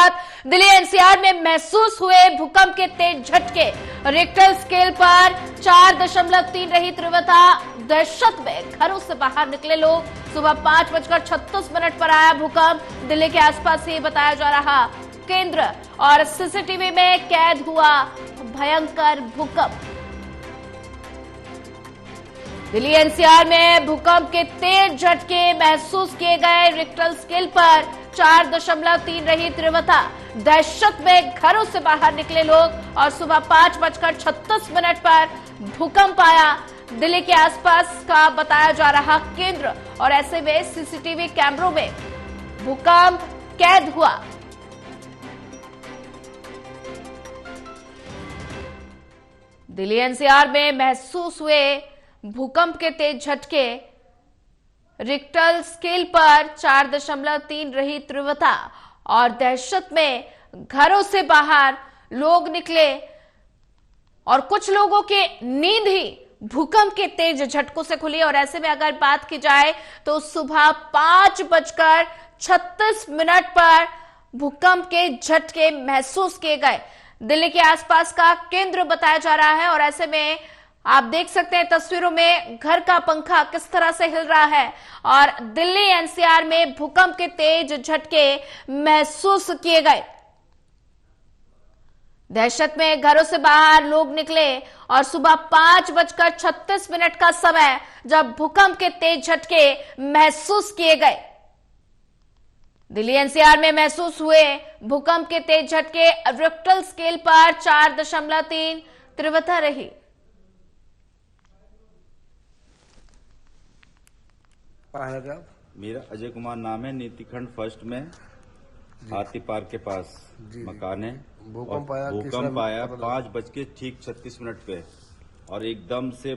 रात दिल्ली एनसीआर में महसूस हुए भूकंप के तेज झटके। रिक्टर स्केल पर 4.3 रही तीव्रता। दहशत में घरों से बाहर निकले लोग। सुबह 5:36 पर आया भूकंप। दिल्ली के आसपास ही बताया जा रहा केंद्र और सीसीटीवी में कैद हुआ भयंकर भूकंप। दिल्ली एनसीआर में भूकंप के तेज झटके महसूस किए गए। रिक्टर स्केल पर 4.3 रही तीव्रता। दहशत में घरों से बाहर निकले लोग और सुबह 5:36 पर भूकंप आया। दिल्ली के आसपास का बताया जा रहा केंद्र और ऐसे में सीसीटीवी कैमरों में भूकंप कैद हुआ। दिल्ली एनसीआर में महसूस हुए भूकंप के तेज झटके। रिक्टर स्केल पर 4.3 रही तीव्रता और दहशत में घरों से बाहर लोग निकले और कुछ लोगों की नींद ही भूकंप के तेज झटकों से खुली। और ऐसे में अगर बात की जाए तो सुबह 5:36 पर भूकंप के झटके महसूस किए गए। दिल्ली के आसपास का केंद्र बताया जा रहा है और ऐसे में आप देख सकते हैं तस्वीरों में घर का पंखा किस तरह से हिल रहा है और दिल्ली एनसीआर में भूकंप के तेज झटके महसूस किए गए। दहशत में घरों से बाहर लोग निकले और सुबह 5:36 का समय जब भूकंप के तेज झटके महसूस किए गए। दिल्ली एनसीआर में महसूस हुए भूकंप के तेज झटके। रिक्टर स्केल पर 4.3 तीव्रता रही। मेरा अजय कुमार नाम है। नीति खंड फर्स्ट में हाथी पार्क के पास मकान है। भूकंप आया 5:36 पे और एकदम से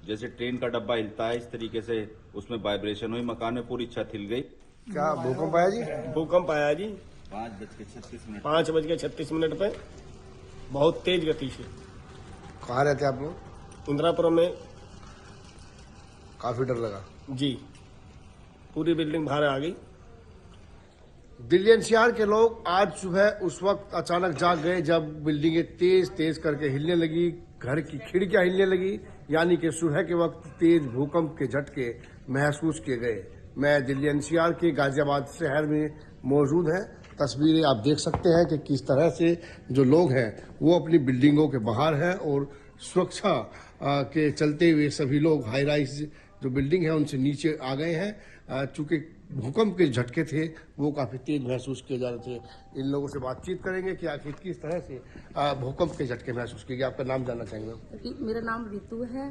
जैसे ट्रेन का डब्बा हिलता है इस तरीके से उसमें वाइब्रेशन हुई। मकान में पूरी छत हिल गई। क्या भूकंप आया जी? भूकंप आया जी 5:36 पे बहुत तेज गति से। कहाँ रहते आप लोग? इंदिरापुरम में। काफी डर लगा जी, पूरी बिल्डिंग बाहर आ गई। दिल्ली एनसीआर के लोग आज सुबह उस वक्त अचानक जाग गए जब बिल्डिंगें तेज तेज करके हिलने लगी, घर की खिड़कियां हिलने लगी। यानी कि सुबह के वक्त तेज भूकंप के झटके महसूस किए गए। मैं दिल्ली एनसीआर के गाजियाबाद शहर में मौजूद हैं। तस्वीरें आप देख सकते हैं कि किस तरह से जो लोग हैं वो अपनी बिल्डिंगों के बाहर हैं और सुरक्षा के चलते हुए सभी लोग हाई राइज जो बिल्डिंग है उनसे नीचे आ गए हैं। चूंकि भूकंप के झटके थे वो काफी तेज महसूस किए जा रहे थे। इन लोगों से बातचीत करेंगे कि आखिर किस तरह से भूकंप के झटके महसूस किए गए। आपका नाम जानना चाहेंगे? मेरा नाम रितु है।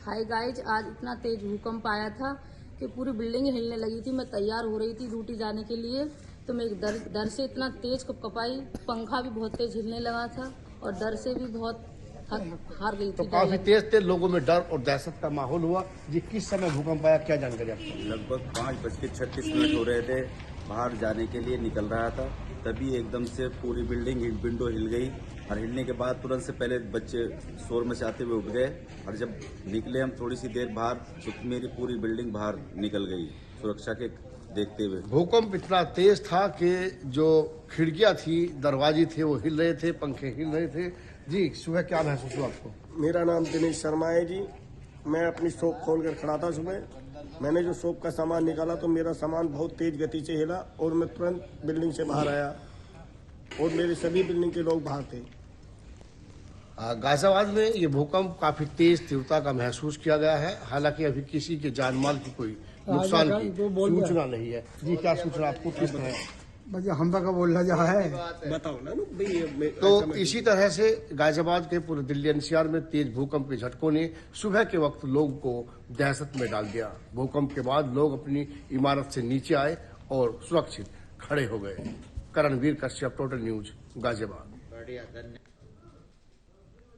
हाय गाइज, आज इतना तेज भूकंप आया था कि पूरी बिल्डिंग हिलने लगी थी। मैं तैयार हो रही थी ड्यूटी जाने के लिए तो मैं डर से इतना तेज कपाई। पंखा भी बहुत तेज हिलने लगा था और डर से भी बहुत हार गई थी। तो काफी तेज लोगों में डर और दहशत का माहौल हुआ जी। किस समय भूकंप आया, क्या जानकारी आपको? लगभग 5:36 हो रहे थे। बाहर जाने के लिए निकल रहा था तभी एकदम से पूरी बिल्डिंग विंडो हिल गई और हिलने के बाद तुरंत से पहले बच्चे शोर मचाते हुए उठ गए और जब निकले हम थोड़ी सी देर बाहर तो मेरी पूरी बिल्डिंग बाहर निकल गई सुरक्षा के देखते हुए। भूकंप इतना तेज था कि जो खिड़कियां थी, दरवाजे थे वो हिल रहे थे, पंखे हिल रहे थे। जी, सुबह क्या महसूस हुआ आपको? मेरा नाम दिनेश शर्मा है जी। मैं अपनी शॉप खोल कर खड़ा था सुबह। मैंने जो शॉप का सामान निकाला तो मेरा सामान बहुत तेज गति से हिला और मैं तुरंत बिल्डिंग से बाहर आया और मेरे सभी बिल्डिंग के लोग बाहर थे। गाजियाबाद में ये भूकंप काफी तेज तीव्रता का महसूस किया गया है। हालांकि अभी किसी के जान माल की कोई नुकसान की सूचना नहीं है। जी, क्या सूचना आपको? किस तरह? हम का बोलना जो है बताओ ना भाई। तो इसी तरह से गाजियाबाद के पूरे दिल्ली एनसीआर में तेज भूकंप के झटकों ने सुबह के वक्त लोगों को दहशत में डाल दिया। भूकंप के बाद लोग अपनी इमारत से नीचे आए और सुरक्षित खड़े हो गए। Karanveer Kashyap, total news, Ghaziabad.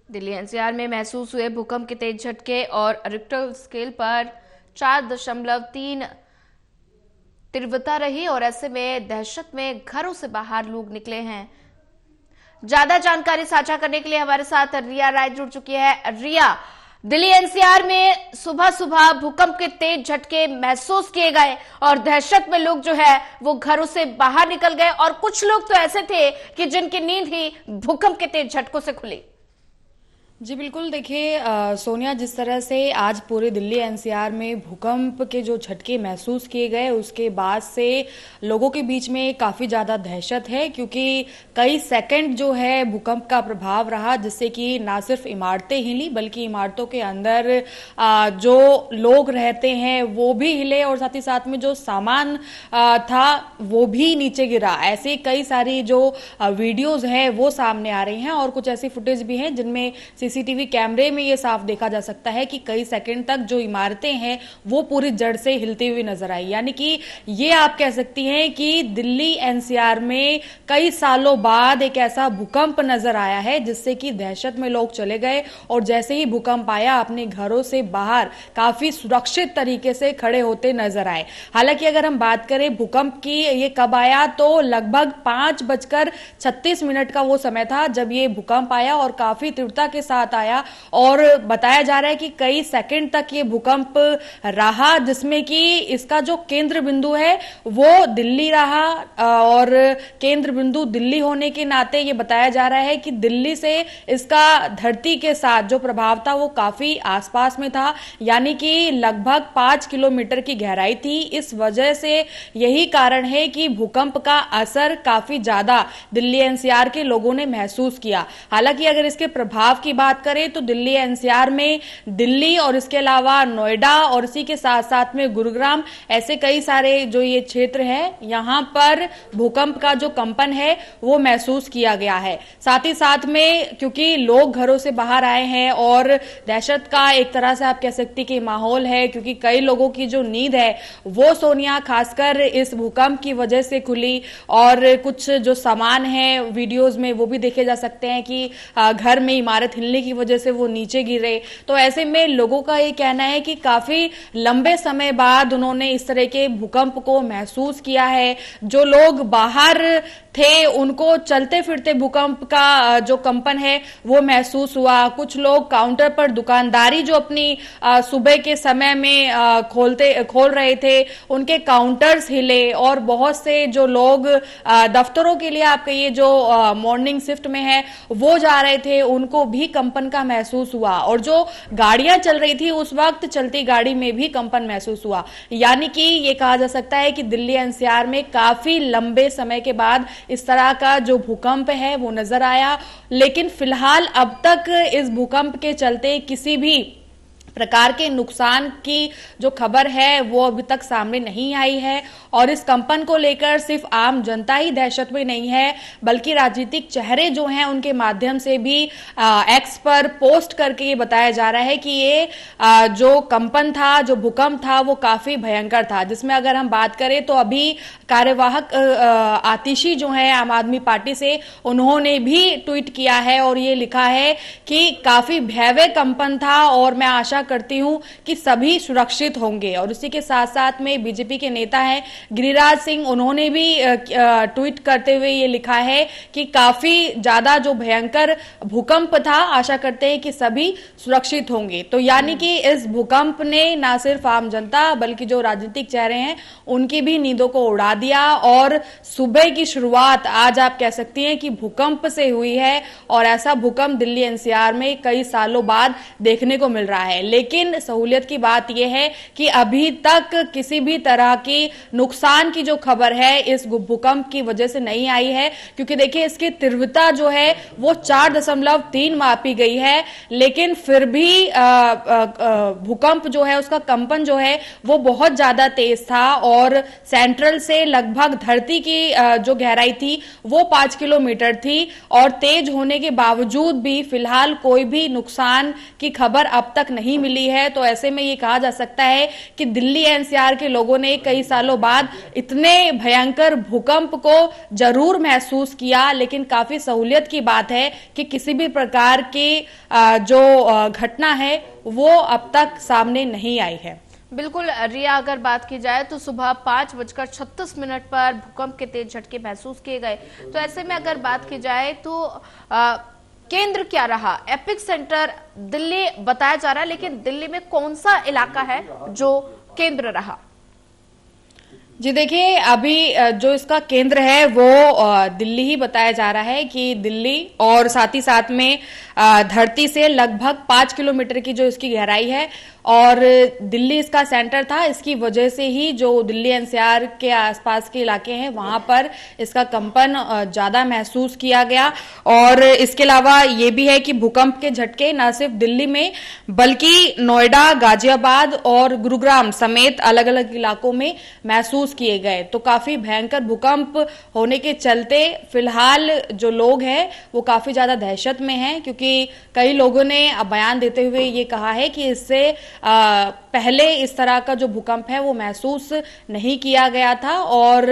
Delhi NCR में महसूस हुए भूकंप के तेज झटके और रिक्टर स्केल पर 4.3 तीव्रता रही और ऐसे में दहशत में घरों से बाहर लोग निकले हैं। ज्यादा जानकारी साझा करने के लिए हमारे साथ रिया राय जुड़ चुकी है। रिया, दिल्ली एनसीआर में सुबह सुबह भूकंप के तेज झटके महसूस किए गए और दहशत में लोग जो है वो घरों से बाहर निकल गए और कुछ लोग तो ऐसे थे कि जिनकी नींद ही भूकंप के तेज झटकों से खुली। जी बिल्कुल, देखिए सोनिया, जिस तरह से आज पूरे दिल्ली एनसीआर में भूकंप के जो झटके महसूस किए गए उसके बाद से लोगों के बीच में काफ़ी ज़्यादा दहशत है, क्योंकि कई सेकंड जो है भूकंप का प्रभाव रहा, जिससे कि ना सिर्फ इमारतें हिली बल्कि इमारतों के अंदर जो लोग रहते हैं वो भी हिले और साथ ही साथ में जो सामान था वो भी नीचे गिरा। ऐसे कई सारी जो वीडियोज हैं वो सामने आ रही हैं और कुछ ऐसी फुटेज भी हैं जिनमें सीसीटीवी कैमरे में ये साफ देखा जा सकता है कि कई सेकंड तक जो इमारतें हैं वो पूरी जड़ से हिलती हुई नजर आई। यानी कि ये आप कह सकती हैं कि दिल्ली एनसीआर में कई सालों बाद एक ऐसा भूकंप नजर आया है जिससे कि दहशत में लोग चले गए और जैसे ही भूकंप आया अपने घरों से बाहर काफी सुरक्षित तरीके से खड़े होते नजर आए। हालांकि अगर हम बात करें भूकंप की, ये कब आया, तो लगभग 5:36 का वो समय था जब ये भूकंप आया और काफी तीव्रता के साथ आया और बताया जा रहा है कि कई सेकंड तक ये भूकंप रहा, जिसमें कि इसका जो केंद्र बिंदु है वो दिल्ली रहा और केंद्र बिंदु दिल्ली होने के नाते ये बताया जा रहा है कि दिल्ली से इसका धरती के साथ जो प्रभाव था वो काफी आसपास में था, यानी कि लगभग 5 किलोमीटर की गहराई थी। इस वजह से यही कारण है कि भूकंप का असर काफी ज्यादा दिल्ली एनसीआर के लोगों ने महसूस किया। हालांकि अगर इसके प्रभाव की बात करें तो दिल्ली एनसीआर में दिल्ली और इसके अलावा नोएडा और इसी के साथ साथ में गुरुग्राम, ऐसे कई सारे जो ये क्षेत्र है यहां पर भूकंप का जो कंपन है वो महसूस किया गया है। साथ ही साथ में क्योंकि लोग घरों से बाहर आए हैं और दहशत का एक तरह से आप कह सकती कि माहौल है, क्योंकि कई लोगों की जो नींद है वो सोनिया खासकर इस भूकंप की वजह से खुली और कुछ जो सामान है वीडियोज में वो भी देखे जा सकते हैं कि घर में इमारत हिलने की वजह से वो नीचे गिरे। तो ऐसे में लोगों का ये कहना है कि काफी लंबे समय बाद उन्होंने इस तरह के भूकंप को महसूस किया है। जो लोग बाहर थे उनको चलते फिरते भूकंप का जो कंपन है वो महसूस हुआ। कुछ लोग काउंटर पर दुकानदारी जो अपनी सुबह के समय में खोल रहे थे उनके काउंटर्स हिले और बहुत से जो लोग दफ्तरों के लिए आप कहिए जो मॉर्निंग शिफ्ट में है वो जा रहे थे उनको भी कंपन का महसूस हुआ और जो गाड़ियां चल रही थी उस वक्त चलती गाड़ी में भी कंपन महसूस हुआ। यानी कि ये कहा जा सकता है कि दिल्ली एनसीआर में काफी लंबे समय के बाद इस तरह का जो भूकंप है वो नजर आया। लेकिन फिलहाल अब तक इस भूकंप के चलते किसी भी प्रकार के नुकसान की जो खबर है वो अभी तक सामने नहीं आई है और इस कंपन को लेकर सिर्फ आम जनता ही दहशत में नहीं है बल्कि राजनीतिक चेहरे जो हैं उनके माध्यम से भी एक्स पर पोस्ट करके ये बताया जा रहा है कि ये जो कंपन था, जो भूकंप था वो काफी भयंकर था। जिसमें अगर हम बात करें तो अभी कार्यवाहक आतिशी जो है आम आदमी पार्टी से, उन्होंने भी ट्वीट किया है और ये लिखा है कि काफी भयावह कंपन था और मैं आशा करती हूं कि सभी सुरक्षित होंगे। और उसी के साथ साथ में बीजेपी के नेता हैं गिरिराज सिंह, उन्होंने भी ट्वीट करते हुए ये लिखा है कि काफी ज्यादा जो भयंकर भूकंप था, आशा करते हैं कि सभी सुरक्षित होंगे। तो यानी कि इस भूकंप ने ना सिर्फ आम जनता बल्कि जो राजनीतिक चेहरे हैं उनकी भी नींदों को उड़ा दिया और सुबह की शुरुआत आज आप कह सकती हैं कि भूकंप से हुई है और ऐसा भूकंप दिल्ली एनसीआर में कई सालों बाद देखने को मिल रहा है। लेकिन सहूलियत की बात यह है कि अभी तक किसी भी तरह की नुकसान की जो खबर है इस भूकंप की वजह से नहीं आई है, क्योंकि देखिए इसकी तीव्रता जो है वो 4.3 मापी गई है, लेकिन फिर भी भूकंप जो है उसका कंपन जो है वो बहुत ज्यादा तेज था और सेंट्रल से लगभग धरती की जो गहराई थी वो 5 किलोमीटर थी और तेज होने के बावजूद भी फिलहाल कोई भी नुकसान की खबर अब तक नहीं मिली है। तो ऐसे में ये कहा जा सकता है कि दिल्ली एनसीआर के लोगों ने कई सालों बाद इतने भयंकर भूकंप को जरूर महसूस किया, लेकिन काफी सहूलियत की बात है कि किसी भी प्रकार की जो घटना है वो अब तक सामने नहीं आई है। बिल्कुल रिया, अगर बात की जाए तो सुबह 5:36 पर भूकंप के तेज झटके महसूस किए गए। तो ऐसे में अगर बात की जाए तो केंद्र क्या रहा? एपिक सेंटर दिल्ली बताया जा रहा है, लेकिन दिल्ली में कौन सा इलाका है जो केंद्र रहा? जी देखिए, अभी जो इसका केंद्र है वो दिल्ली ही बताया जा रहा है कि दिल्ली, और साथ ही साथ में धरती से लगभग 5 किलोमीटर की जो इसकी गहराई है और दिल्ली इसका सेंटर था। इसकी वजह से ही जो दिल्ली एनसीआर के आसपास के इलाके हैं वहां पर इसका कंपन ज्यादा महसूस किया गया। और इसके अलावा ये भी है कि भूकंप के झटके न सिर्फ दिल्ली में बल्कि नोएडा, गाजियाबाद और गुरुग्राम समेत अलग अलग इलाकों में महसूस किए गए। तो काफी भयंकर भूकंप होने के चलते फिलहाल जो लोग हैं वो काफी ज्यादा दहशत में हैं, क्योंकि कई लोगों ने बयान देते हुए ये कहा है कि इससे पहले इस तरह का जो भूकंप है वो महसूस नहीं किया गया था। और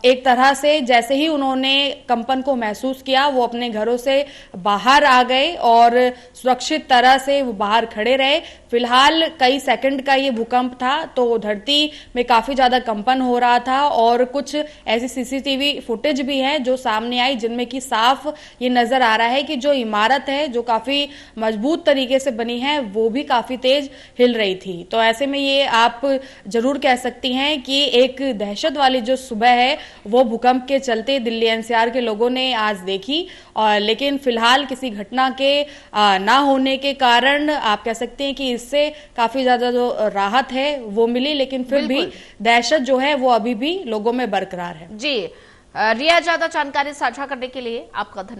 एक तरह से जैसे ही उन्होंने कंपन को महसूस किया वो अपने घरों से बाहर आ गए और सुरक्षित तरह से वो बाहर खड़े रहे। फिलहाल कई सेकंड का ये भूकंप था तो धरती में काफी ज्यादा कंपन हो रहा था और कुछ ऐसी सीसीटीवी फुटेज भी है जो सामने आई जिनमें कि साफ ये नजर आ रहा है कि जो इमारत है जो काफी मजबूत तरीके से बनी है वो भी काफी तेज हिल रही थी। तो ऐसे में ये आप जरूर कह सकती हैं कि एक दहशत वाली जो सुबह है वो भूकंप के चलते दिल्ली एनसीआर के लोगों ने आज देखी। और लेकिन फिलहाल किसी घटना के ना होने के कारण आप कह सकते हैं कि इससे काफी ज्यादा जो राहत है वो मिली, लेकिन फिर भी दहशत जो है वो अभी भी लोगों में बरकरार है। जी रिया, ज्यादा जानकारी साझा करने के लिए आपका धन्यवाद।